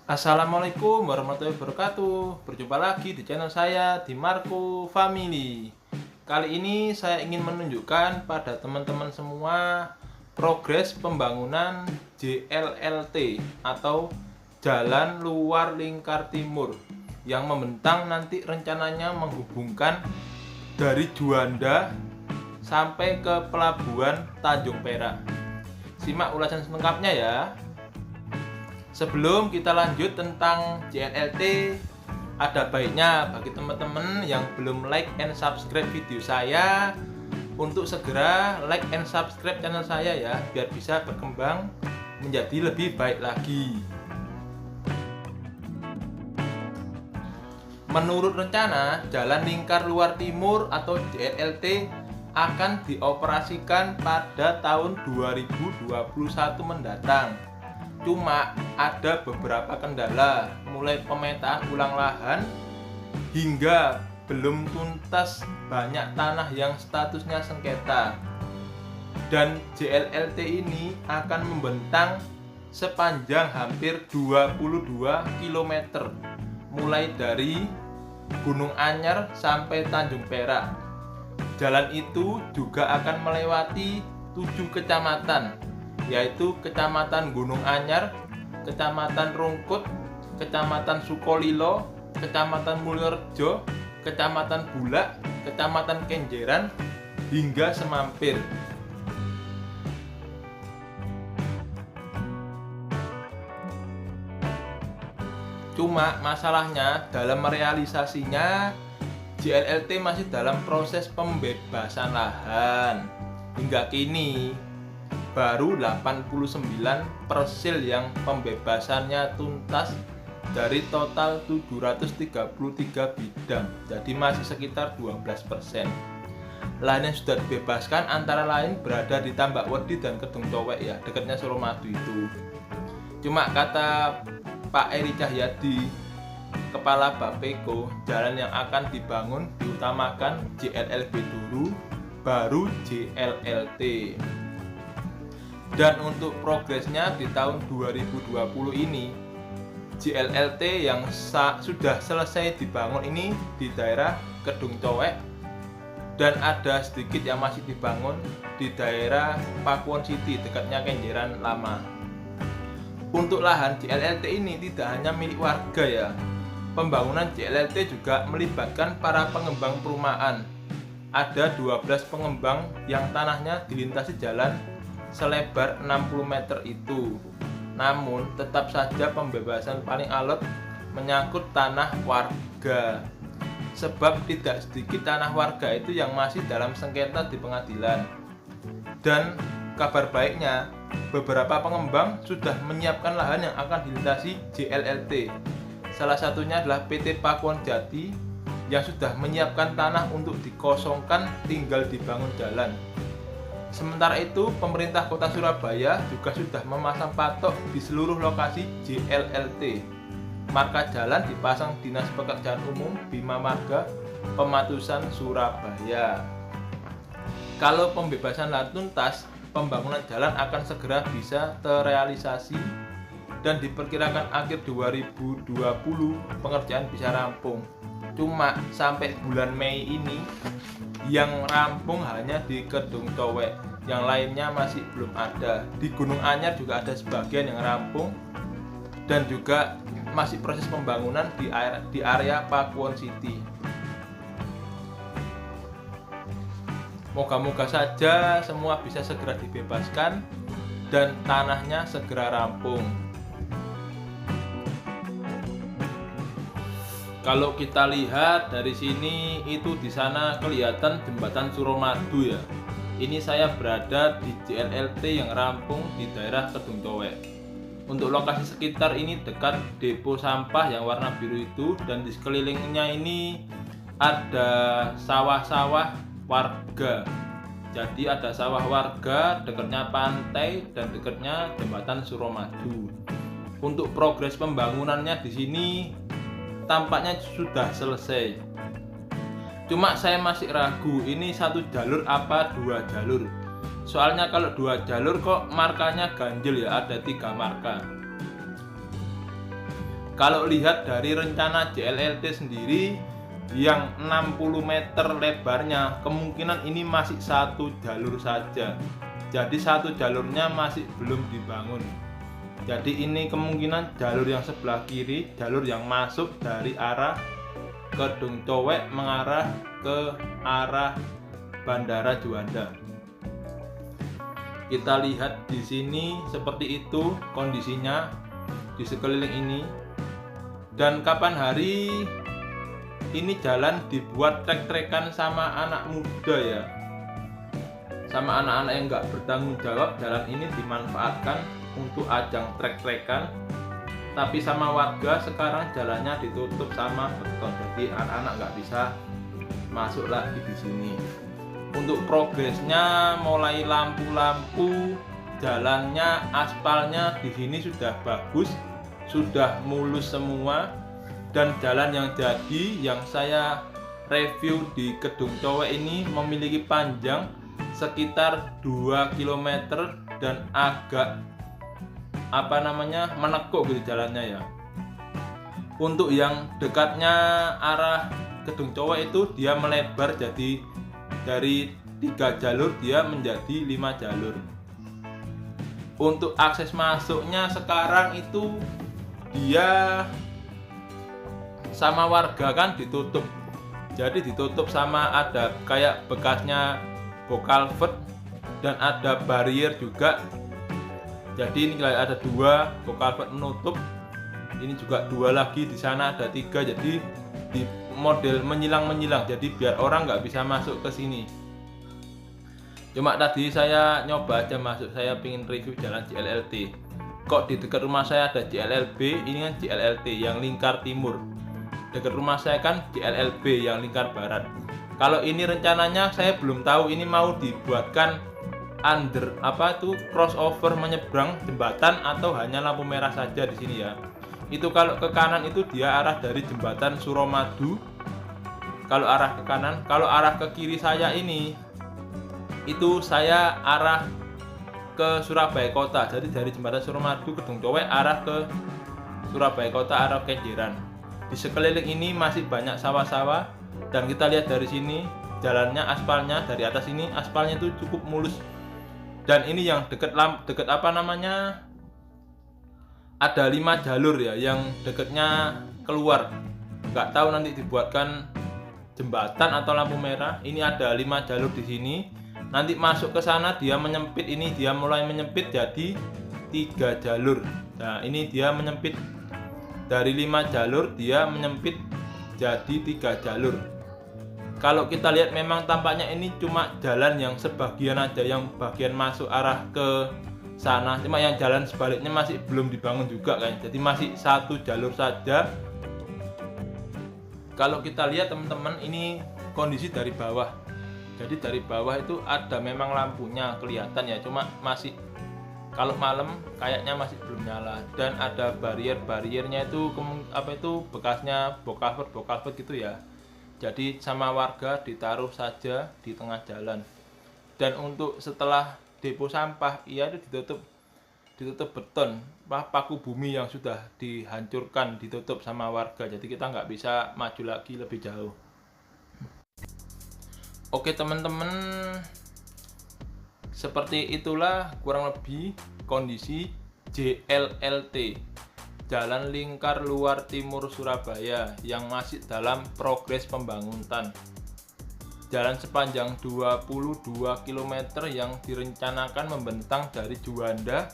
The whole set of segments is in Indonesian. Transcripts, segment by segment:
Assalamualaikum warahmatullahi wabarakatuh. Berjumpa lagi di channel saya di Marco Family. Kali ini saya ingin menunjukkan pada teman-teman semua progres pembangunan JLLT atau Jalan Luar Lingkar Timur yang membentang nanti rencananya menghubungkan dari Juanda sampai ke pelabuhan Tanjung Perak. Simak ulasan selengkapnya ya. Sebelum kita lanjut tentang JLLT, ada baiknya bagi teman-teman yang belum like and subscribe video saya untuk segera like and subscribe channel saya ya, biar bisa berkembang menjadi lebih baik lagi. Menurut rencana, Jalan Lingkar Luar Timur atau JLLT akan dioperasikan pada tahun 2021 mendatang. Cuma ada beberapa kendala, mulai pemetaan ulang lahan hingga belum tuntas banyak tanah yang statusnya sengketa. Dan JLLT ini akan membentang sepanjang hampir 22 km mulai dari Gunung Anyar sampai Tanjung Perak. Jalan itu juga akan melewati 7 kecamatan, yaitu Kecamatan Gunung Anyar, Kecamatan Rungkut, Kecamatan Sukolilo, Kecamatan Mulyorejo, Kecamatan Bulak, Kecamatan Kenjeran, hingga Semampir. Cuma masalahnya dalam merealisasinya JLLT masih dalam proses pembebasan lahan. Hingga kini baru 89 persil yang pembebasannya tuntas dari total 733 bidang, jadi masih sekitar 12%. Lahan yang sudah dibebaskan antara lain berada di Tambak Wedi dan Kedung Cowek ya, dekatnya Suramadu itu. Cuma kata Pak Eri Cahyadi, Kepala Bapeko, jalan yang akan dibangun diutamakan JLLB dulu, baru JLLT. Dan untuk progresnya di tahun 2020 ini, JLLT yang sudah selesai dibangun ini di daerah Kedung Cowek, dan ada sedikit yang masih dibangun di daerah Pakuwon City dekatnya Kenjeran Lama. Untuk lahan JLLT ini tidak hanya milik warga ya. Pembangunan JLLT juga melibatkan para pengembang perumahan. Ada 12 pengembang yang tanahnya dilintasi jalan selebar 60 meter itu. Namun tetap saja pembebasan paling alot menyangkut tanah warga. Sebab tidak sedikit tanah warga itu yang masih dalam sengketa di pengadilan. Dan kabar baiknya, beberapa pengembang sudah menyiapkan lahan yang akan dilintasi JLLT. Salah satunya adalah PT Pakuwon Jati yang sudah menyiapkan tanah untuk dikosongkan tinggal dibangun jalan. Sementara itu, pemerintah Kota Surabaya juga sudah memasang patok di seluruh lokasi JLLT. Marka jalan dipasang Dinas Pekerjaan Umum Bima Marga Pematusan Surabaya. Kalau pembebasan lahan tuntas, pembangunan jalan akan segera bisa terrealisasi dan diperkirakan akhir 2020 pengerjaan bisa rampung. Cuma sampai bulan Mei ini yang rampung hanya di Kedung Cowek, yang lainnya masih belum ada. Di Gunung Anyar juga ada sebagian yang rampung dan juga masih proses pembangunan di area Pakuwon City. Moga-moga saja semua bisa segera dibebaskan dan tanahnya segera rampung. Kalau kita lihat dari sini, itu di sana kelihatan jembatan Suramadu ya. Ini saya berada di JLLT yang rampung di daerah Kedung Cowek. Untuk lokasi sekitar ini dekat depo sampah yang warna biru itu, dan di sekelilingnya ini ada sawah-sawah warga. Jadi ada sawah warga, dekatnya pantai dan dekatnya jembatan Suramadu. Untuk progres pembangunannya di sini tampaknya sudah selesai. Cuma saya masih ragu, ini satu jalur apa 2 jalur. Soalnya kalau 2 jalur kok markanya ganjil ya, ada 3 marka. Kalau lihat dari rencana JLLT sendiri yang 60 meter lebarnya, kemungkinan ini masih satu jalur saja. Jadi satu jalurnya masih belum dibangun. Jadi ini kemungkinan jalur yang sebelah kiri, jalur yang masuk dari arah Kedung Cowek mengarah ke arah Bandara Juanda. Kita lihat di sini seperti itu kondisinya di sekeliling ini. Dan kapan hari ini jalan dibuat trek-trekan sama anak muda ya, sama anak-anak yang nggak bertanggung jawab. Jalan ini dimanfaatkan untuk ajang trek-trekan, tapi sama warga sekarang jalannya ditutup sama beton, jadi anak-anak nggak bisa masuk lagi di sini. Untuk progresnya mulai lampu-lampu, jalannya, aspalnya di sini sudah bagus, sudah mulus semua. Dan jalan yang jadi yang saya review di Kedung Cowek ini memiliki panjang sekitar 2 km dan agak menekuk gitu jalannya ya. Untuk yang dekatnya arah Kedung Cowek itu dia melebar, jadi dari 3 jalur dia menjadi 5 jalur. Untuk akses masuknya sekarang itu dia sama warga kan ditutup, jadi ditutup sama ada kayak bekasnya bokalvet dan ada barrier juga. Jadi ini ada 2 bokalvet menutup, ini juga 2 lagi, di sana ada 3, jadi di model menyilang, jadi biar orang nggak bisa masuk ke sini. Cuma tadi saya nyoba aja masuk, saya pingin review jalan JLLT. Kok di dekat rumah saya ada JLLB, ini kan JLLT yang lingkar timur. Dekat rumah saya kan JLLB yang lingkar barat. Kalau ini rencananya saya belum tahu ini mau dibuatkan crossover menyeberang jembatan atau hanya lampu merah saja di sini ya. Itu kalau ke kanan itu dia arah dari jembatan Suramadu. Kalau arah ke kanan, kalau arah ke kiri saya ini itu saya arah ke Surabaya Kota. Jadi dari jembatan Suramadu Kedung Cowek arah ke Surabaya Kota, arah Kenjeran. Di sekeliling ini masih banyak sawah-sawah, dan kita lihat dari sini jalannya, aspalnya dari atas ini aspalnya itu cukup mulus. Dan ini yang deket ada 5 jalur ya, yang deketnya keluar. Nggak tahu nanti dibuatkan jembatan atau lampu merah. Ini ada 5 jalur di sini. Nanti masuk ke sana dia menyempit, ini dia mulai menyempit jadi 3 jalur. Nah ini dia menyempit dari 5 jalur dia menyempit jadi 3 jalur. Kalau kita lihat memang tampaknya ini cuma jalan yang sebagian aja, yang bagian masuk arah ke sana, cuma yang jalan sebaliknya masih belum dibangun juga kan, jadi masih 1 jalur saja. Kalau kita lihat teman-teman, ini kondisi dari bawah. Jadi dari bawah itu ada memang lampunya kelihatan ya, cuma masih kalau malam kayaknya masih belum nyala. Dan ada bariernya itu bekasnya bokalvet gitu ya. Jadi sama warga ditaruh saja di tengah jalan. Dan untuk setelah depo sampah itu ditutup beton, paku bumi yang sudah dihancurkan ditutup sama warga, jadi kita nggak bisa maju lagi lebih jauh. Oke teman-teman, seperti itulah kurang lebih kondisi JLLT, Jalan Lingkar Luar Timur Surabaya, yang masih dalam progres pembangunan. Jalan sepanjang 22 km yang direncanakan membentang dari Juanda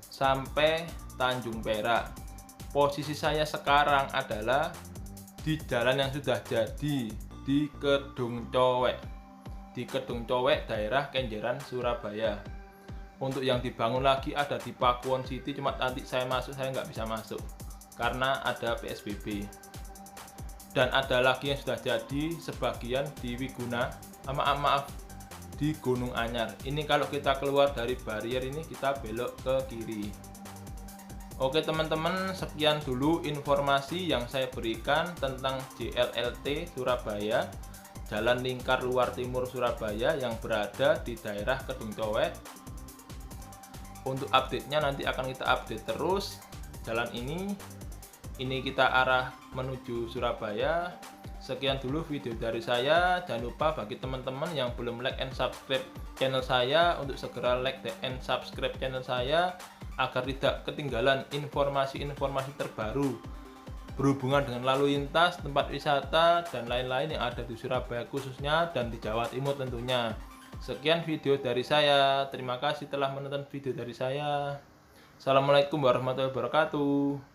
sampai Tanjung Perak. Posisi saya sekarang adalah di jalan yang sudah jadi di Kedung Cowek. Di Kedung Cowek, daerah Kenjeran, Surabaya. Untuk yang dibangun lagi ada di Pakuwon City, cuma nanti saya nggak bisa masuk karena ada PSBB. Dan ada lagi yang sudah jadi sebagian di Wiguna, di Gunung Anyar. Ini kalau kita keluar dari barrier ini kita belok ke kiri. Oke teman-teman, sekian dulu informasi yang saya berikan tentang JLLT Surabaya, Jalan Lingkar Luar Timur Surabaya yang berada di daerah Kedung Cowek. Untuk update-nya nanti akan kita update terus jalan ini. ini kita arah menuju Surabaya. Sekian dulu video dari saya. Jangan lupa bagi teman-teman yang belum like and subscribe channel saya untuk segera like and subscribe channel saya agar tidak ketinggalan informasi-informasi terbaru berhubungan dengan lalu lintas, tempat wisata, dan lain-lain yang ada di Surabaya khususnya dan di Jawa Timur tentunya. Sekian video dari saya. Terima kasih telah menonton video dari saya. Assalamualaikum warahmatullahi wabarakatuh.